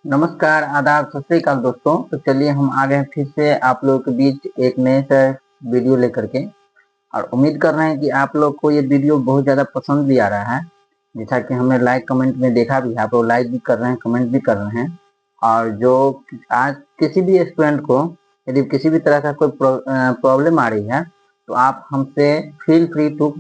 नमस्कार, आदाब, सत श्री अकाल दोस्तों। तो चलिए हम आ गए हैं फिर से आप लोगों के बीच एक नए से वीडियो लेकर के। और उम्मीद कर रहे हैं कि आप लोग को ये वीडियो बहुत ज़्यादा पसंद भी आ रहा है। जैसा कि हमने लाइक कमेंट में देखा भी है, आप लोग लाइक भी कर रहे हैं, कमेंट भी कर रहे हैं। और जो आज किसी भी स्टूडेंट को यदि किसी भी तरह का कोई प्रॉब्लम आ रही है तो आप हमसे feel free to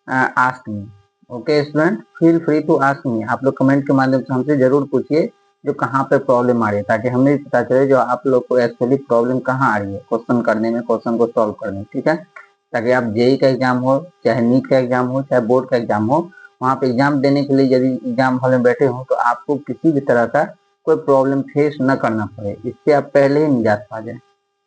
ask me. Okay student, feel free to ask me. आप लोग कमेंट के माध्यम से हमसे जरूर पूछिए जो कहाँ पे प्रॉब्लम आ रही है, ताकि हमें भी पता चले जो आप लोग को एक्चुअली प्रॉब्लम कहाँ आ रही है क्वेश्चन करने में, क्वेश्चन को सॉल्व करने में। ठीक है, ताकि आप जेई का एग्जाम हो, चाहे नीट का एग्जाम हो, चाहे बोर्ड का एग्जाम हो, वहाँ पे एग्जाम देने के लिए यदि एग्जाम हॉल में बैठे हो तो आपको किसी भी तरह का कोई प्रॉब्लम फेस न करना पड़े, इससे आप पहले ही निजात पा जाए।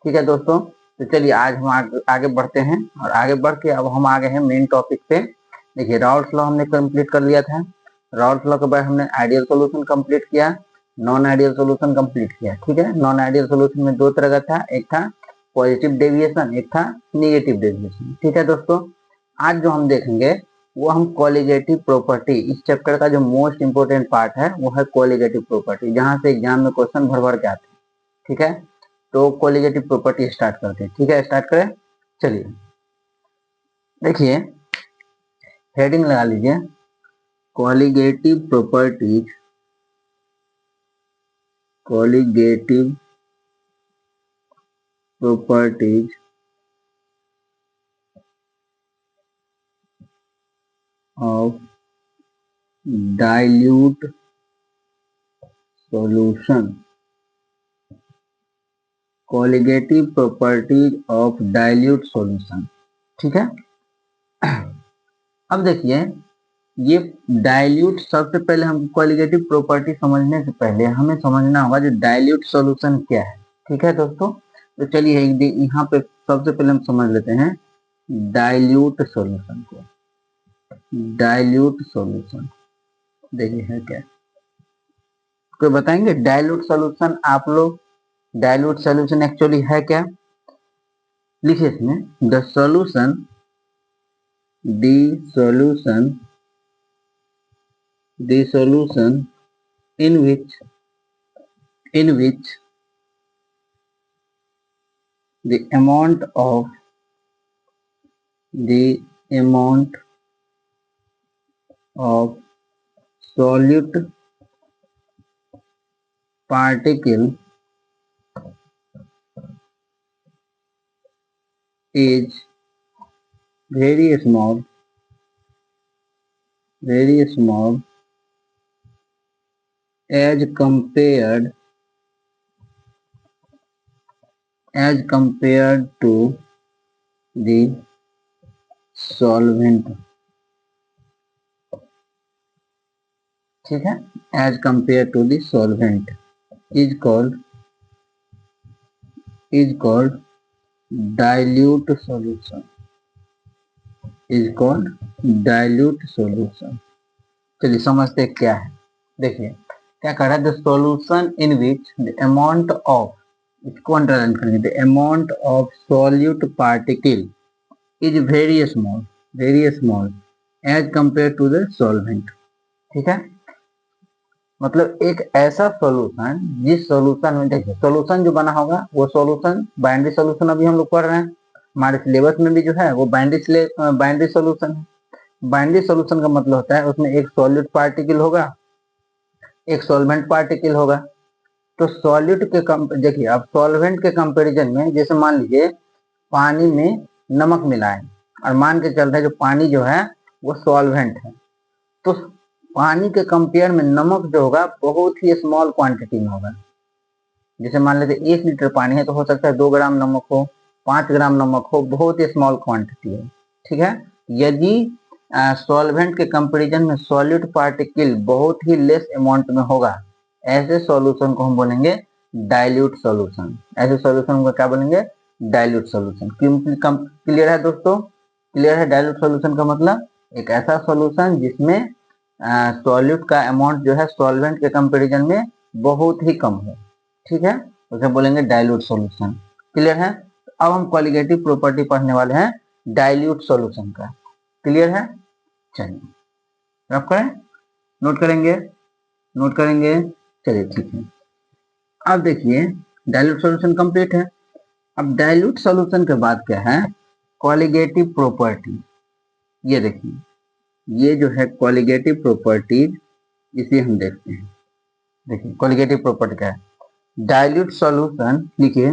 ठीक है दोस्तों, तो चलिए आज हम आगे बढ़ते हैं। और आगे बढ़ के अब हम आ गए हैं मेन टॉपिक पे। देखिए, राउल्स लॉ हमने कंप्लीट कर लिया था। राउल्स लॉ के बाद हमने आइडियल सोल्यूशन कंप्लीट किया, नॉन आइडियल सोल्यूशन कंप्लीट किया। ठीक है, नॉन आइडियल सोल्यूशन में दो तरह का था, एक था पॉजिटिव डेविएशन, एक था निगेटिव डेविएशन। ठीक है दोस्तों, आज जो हम देखेंगे वो हम कोलिगेटिव प्रॉपर्टी, इस चैप्टर का जो मोस्ट इंपोर्टेंट पार्ट है वो है कोलिगेटिव प्रॉपर्टी, जहां से एग्जाम में क्वेश्चन भर भर के आते हैं। ठीक है, तो कोलिगेटिव प्रॉपर्टी स्टार्ट करते हैं। ठीक है, स्टार्ट करें। चलिए देखिए, हेडिंग लगा लीजिए, colligative properties, colligative properties of dilute solution, colligative properties of dilute solution. ठीक है, अब देखिए, ये डाइल्यूट, सबसे पहले हम कोलिगेटिव प्रॉपर्टी समझने से पहले हमें समझना होगा जो डाइल्यूट सॉल्यूशन क्या है। ठीक है दोस्तों, तो चलिए यहाँ पे सबसे पहले हम समझ लेते हैं डाइल्यूट सॉल्यूशन को। डाइल्यूट सॉल्यूशन देखिए है क्या, कोई बताएंगे डाइल्यूट सॉल्यूशन? आप लोग डाइल्यूट सॉल्यूशन एक्चुअली है क्या? लिखिए इसमें, the solution, the solution, the solution in which the amount of the amount of solute particle is very small, very small as compared to the solvent। ठीक है, as compared to the solvent is called dilute solution, is called dilute solution। चलिए समझते हैं क्या है। देखिए क्या कह रहा है, the solution in which the amount of, इसको अंडरलाइन करेंगे, the amount of solute particle is very small as compare to the solvent. ठीक है, मतलब एक ऐसा सॉल्यूशन जिस सॉल्यूशन में, देखिए सॉल्यूशन जो बना होगा वो सॉल्यूशन, बाइनरी सॉल्यूशन अभी हम लोग पढ़ रहे हैं, हमारे सिलेबस में भी जो है वो बाइनरी सॉल्यूशन है। बाइनरी सॉल्यूशन का मतलब होता है उसमें एक सॉलिड पार्टिकल होगा, एक सॉल्वेंट पार्टिकल होगा। तो सॉलिड के देखिए, अब सॉल्वेंट के कंपैरिजन में, जैसे मान लीजिए पानी में नमक मिलाएं और मान के चलते हैं जो पानी जो है वो सॉल्वेंट है, तो पानी के कंपेयर में नमक जो होगा बहुत ही स्मॉल क्वांटिटी में होगा। जैसे मान लेते 1 लीटर पानी है तो हो सकता है 2 ग्राम नमक हो, 5 ग्राम नमक हो, बहुत ही स्मॉल क्वांटिटी है। ठीक है, यदि सॉल्वेंट के कंपैरिजन में सॉलिड पार्टिकल बहुत ही लेस अमाउंट में होगा, ऐसे सॉल्यूशन को हम बोलेंगे डाइल्यूट सॉल्यूशन। ऐसे सॉल्यूशन को क्या बोलेंगे? Dilute solution. क्लियर है दोस्तों? क्लियर है? डाइल्यूट सॉल्यूशन का मतलब एक ऐसा सॉल्यूशन जिसमें सॉल्यूट का अमाउंट जो है सॉल्वेंट के कंपैरिजन में बहुत ही कम है। ठीक है, उसे बोलेंगे डाइल्यूट सॉल्यूशन। क्लियर है? अब हम कोलिगेटिव प्रॉपर्टी पढ़ने वाले हैं डाइल्यूट सॉल्यूशन का। क्लियर है? चलिए रफ करें, नोट करेंगे, नोट करेंगे। चलिए ठीक है, अब देखिए डाइल्यूट सॉल्यूशन कंप्लीट है। अब डाइल्यूट सॉल्यूशन के बाद क्या है, कॉलिगेटिव प्रॉपर्टी। ये देखिए, ये जो है कॉलिगेटिव प्रॉपर्टीज, इसे हम देखते हैं। देखिए कॉलिगेटिव प्रॉपर्टी क्या है, डाइल्यूट सॉल्यूशन, लिखिए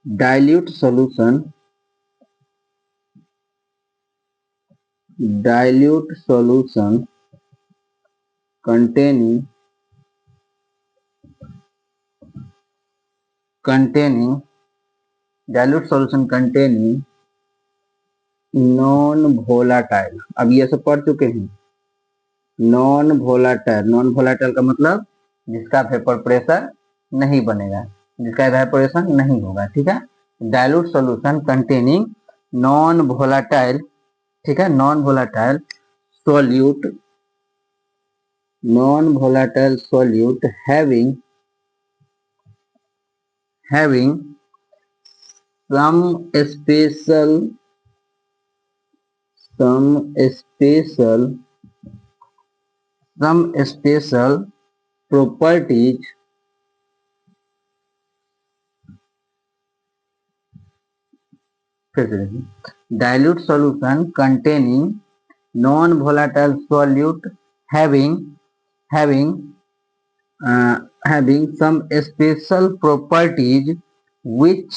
dilute solution, dilute solution containing dilute solution containing non volatile. अब ये सब पढ़ चुके हैं, नॉन वोलाटाइल। नॉन वोलाटाइल का मतलब जिसका वेपर प्रेशर नहीं बनेगा, जिसका इवेपोरेशन नहीं होगा, ठीक है। Dilute solution containing non volatile, ठीक है, non volatile solute, non volatile solute having some special properties, dilute solution containing non-volatile solute having some special properties which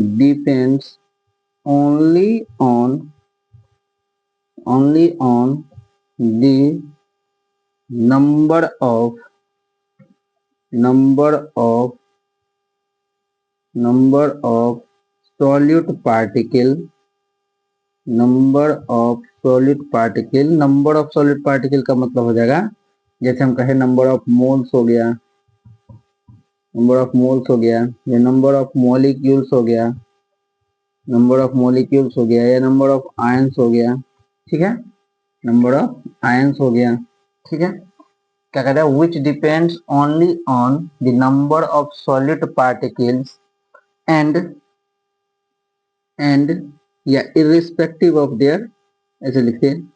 depends only on the number of solute particle, number of solid particle का मतलब हो जाएगा, जैसे हम कहें number of moles हो गया, या नंबर ऑफ मॉलिक्यूल्स हो गया, या नंबर ऑफ आयंस हो गया, ठीक है, नंबर ऑफ आयंस हो गया, ठीक है। क्या कहता है, which depends only on the number of solid particles and या इर्रिस्पेक्टिव ऑफ देयर, ऐसे लिखते हैं,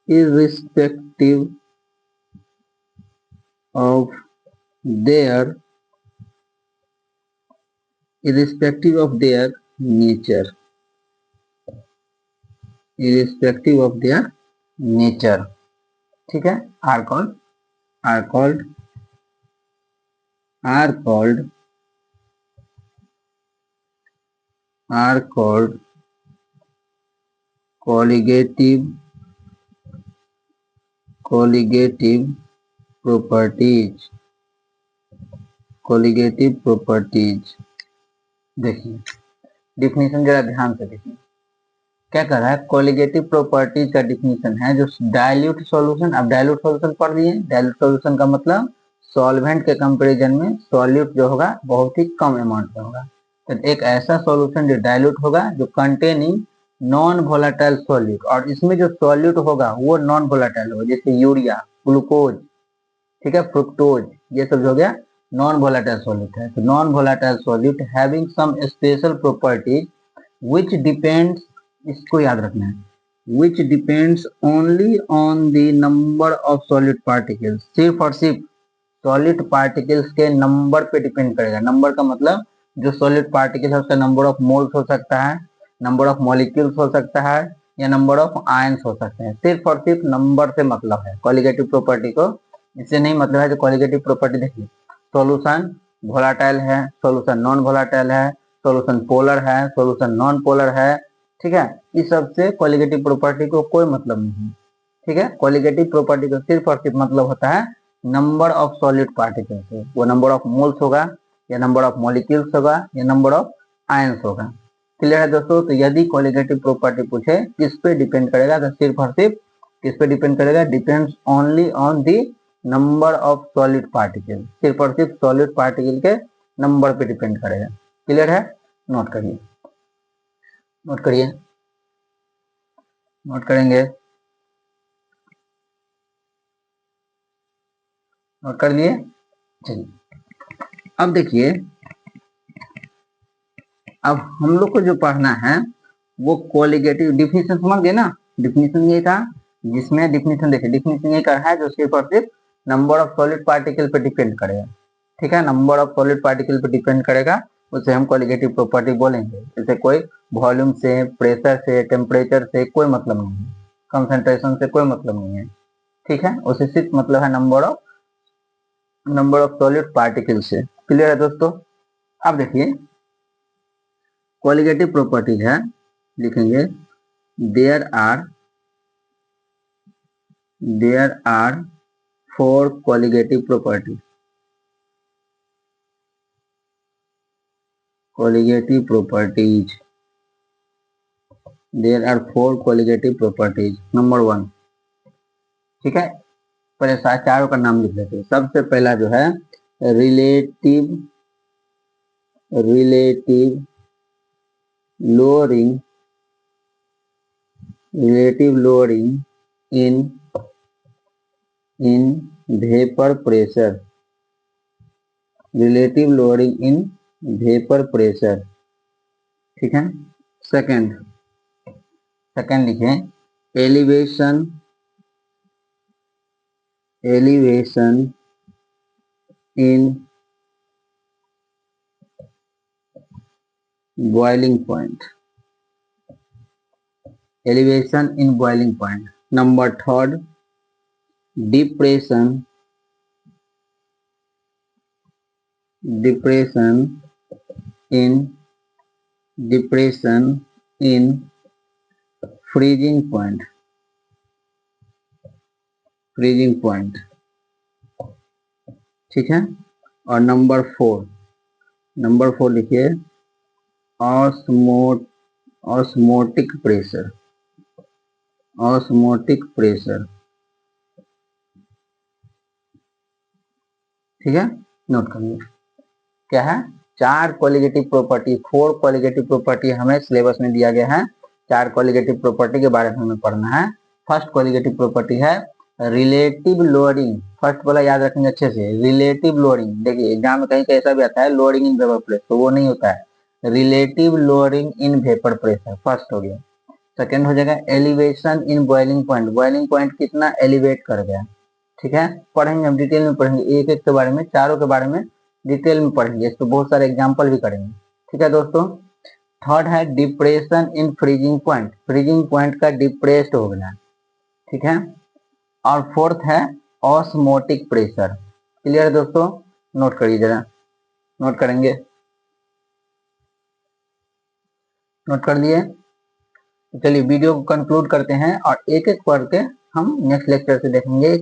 irrespective of their nature, ठीक है, are called colligative properties। देखिए डिफिनीशन जरा ध्यान से देखिए, क्या कर रहा है, कोलिगेटिव प्रॉपर्टीज का डिफिनीशन है जो डाइल्यूट सॉल्यूशन। अब डाइल्यूट सॉल्यूशन पढ़ लिए, डाइल्यूट सॉल्यूशन का मतलब सॉल्वेंट के कंपैरिजन में सॉल्यूट जो होगा बहुत ही कम अमाउंट में होगा। तो एक ऐसा सॉल्यूशन जो डाइल्यूट होगा, जो कंटेनिंग नॉन वोलाटाइल सॉल्यूट, और इसमें जो सॉल्यूट होगा वो नॉन वोलाटाइल होगा, जैसे यूरिया, ग्लूकोज, ठीक है, फ्रुक्टोज, ये सब जो हो गया नॉन वोलाटाइल सॉल्यूट है। तो non volatile solute having some special properties which depends, इसको याद रखना है, which depends only on the number of solid particles, सिर्फ और सिर्फ सॉलिड पार्टिकल्स के नंबर पे डिपेंड करेगा। नंबर का मतलब जो सॉलिड पार्टिकल है उसका नंबर ऑफ मोल्स हो सकता है, नंबर ऑफ मॉलिक्यूल्स हो सकता है, या नंबर ऑफ आयंस हो सकते हैं। सिर्फ और सिर्फ नंबर से मतलब है कॉलिगेटिव प्रॉपर्टी को, इससे नहीं मतलब है। जो कॉलिगेटिव प्रॉपर्टी देखिए, सॉल्यूशन वोलाटाइल है, सॉल्यूशन नॉन वोलाटाइल है, सॉल्यूशन पोलर है, सॉल्यूशन नॉन पोलर है, ठीक है, इस सब से कॉलिगेटिव प्रॉपर्टी को कोई मतलब नहीं है, ठीक है। कॉलिगेटिव प्रॉपर्टी को सिर्फ और सिर्फ मतलब होता है नंबर ऑफ सॉलिड पार्टिकल से, वो नंबर ऑफ मोल्स होगा, या नंबर ऑफ मॉलिक्यूल्स होगा, या नंबर ऑफ आयंस होगा। क्लियर है दोस्तों। तो यदि कॉलिगेटिव प्रॉपर्टी पूछे किस पे डिपेंड करेगा, तो सिर्फ और सिर्फ किस पे डिपेंड करेगा, depends only on the number of solid particle, सिर्फ और सिर्फ सॉलिड पार्टिकल के नंबर पे डिपेंड करेगा। क्लियर है, नोट करिए, नोट करेंगे, नोट कर लिए। चलिए अब देखिए, अब हम लोग को जो पढ़ना है वो कॉलिगेटिव डिफिनीशन समझ गए ना। डिफिनीशन ये था, जिसमें डिफिनीशन देखिए, डिफिनीशन ये कर है जो सिर्फ और सिर्फ नंबर ऑफ सॉलिड पार्टिकल पे डिपेंड करेगा। ठीक है, नंबर ऑफ सॉलिड पार्टिकल पे डिपेंड करेगा, उसे हम कॉलिगेटिव प्रॉपर्टी बोलेंगे। जैसे कोई वॉल्यूम से, प्रेशर से, टेम्परेचर से कोई मतलब नहीं है, कंसंट्रेशन से कोई मतलब नहीं है। ठीक है, उसे सिर्फ मतलब है नंबर ऑफ सॉलिड पार्टिकल से। क्लियर है दोस्तों। अब देखिए कॉलिगेटिव प्रॉपर्टीज है, लिखेंगे there are 4 colligative properties. There are 4 colligative properties. Number 1, ठीक है, पहले चारों का नाम लिख लेते हैं। सबसे पहला जो है relative lowering in vapour pressure. Relative lowering in vapour pressure. ठीक है। सेकंड लिखें elevation in boiling point. Elevation in boiling point. Number third depression in freezing point. ठीक है। और नंबर फोर लिखिए ऑस्मोटिक प्रेशर। ठीक है, नोट करिए क्या है। 4 कॉलिगेटिव प्रॉपर्टी, 4 कॉलिगेटिव प्रॉपर्टी हमें सिलेबस में दिया गया है। 4 कॉलिगेटिव प्रॉपर्टी के बारे में हमें पढ़ना है। फर्स्ट कॉलिगेटिव प्रॉपर्टी है रिलेटिव लोअरिंग। फर्स्ट वाला याद रखेंगे अच्छे से, रिलेटिव लोअरिंग। देखिए एग्जाम में कहीं कैसा भी आता है लोअरिंग इन वेपर प्रेशर, तो वो नहीं होता है, relative lowering in vapour pressure first हो गया। सेकेंड हो जाएगा elevation in boiling point. Boiling point कितना एलिवेट कर गया। ठीक है, पढ़ेंगे हम डिटेल में, पढ़ेंगे एक एक के बारे में, चारों के बारे में डिटेल में पढ़ेंगे, इस पर बहुत सारे एग्जाम्पल भी करेंगे। ठीक है दोस्तों। थर्ड है depression in freezing point. Freezing point का डिप्रेस्ड हो गया। ठीक है। और फोर्थ है ऑस्मोटिक प्रेशर। क्लियर है दोस्तों, नोट करिए जरा, नोट करेंगे, नोट कर लिए। चलिए वीडियो को कंक्लूड करते हैं और एक एक पढ़ के हम नेक्स्ट लेक्चर से देखेंगे।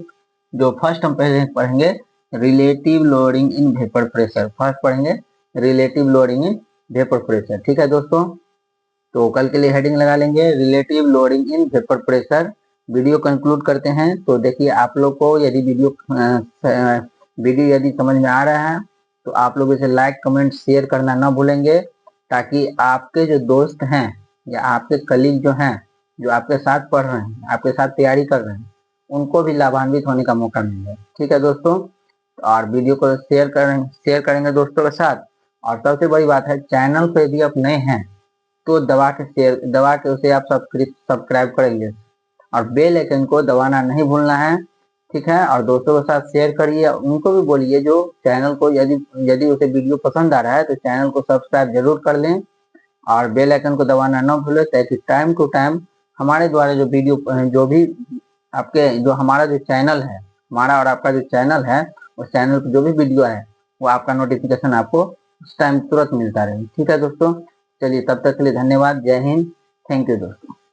जो फर्स्ट हम पहले पढ़ेंगे relative lowering in vapour pressure. First पढ़ेंगे relative lowering in vapour pressure. ठीक है दोस्तों, तो कल के लिए हेडिंग लगा लेंगे relative lowering in vapour pressure. Video conclude करते हैं। तो देखिए आप लोग को यदि वीडियो यदि समझ में आ रहा है तो आप लोग इसे लाइक कमेंट शेयर करना ना भूलेंगे, ताकि आपके जो दोस्त हैं या आपके कलीग जो हैं, जो आपके साथ पढ़ रहे हैं, आपके साथ तैयारी कर रहे हैं, उनको भी लाभान्वित होने का मौका मिले। ठीक है दोस्तों, और वीडियो को शेयर करेंगे दोस्तों के साथ। और सबसे बड़ी बात है, चैनल पे यदि आप नए हैं तो दबा के उसे आप सब्सक्राइब करेंगे और बेल आइकन को दबाना नहीं भूलना है। ठीक है, और दोस्तों के साथ शेयर करिए, उनको भी बोलिए जो चैनल को यदि उसे वीडियो पसंद आ रहा है तो चैनल को सब्सक्राइब जरूर कर लें और बेल आइकन को दबाना न भूलें, ताकि टाइम टू टाइम हमारे द्वारा जो वीडियो जो भी आपके जो हमारा जो चैनल है, हमारा और आपका जो चैनल है, उस चैनल पर जो भी वीडियो है वो आपका नोटिफिकेशन आपको उस टाइम तुरंत मिलता रहे। ठीक है दोस्तों, चलिए तब तक के लिए धन्यवाद। जय हिंद, थैंक यू दोस्तों।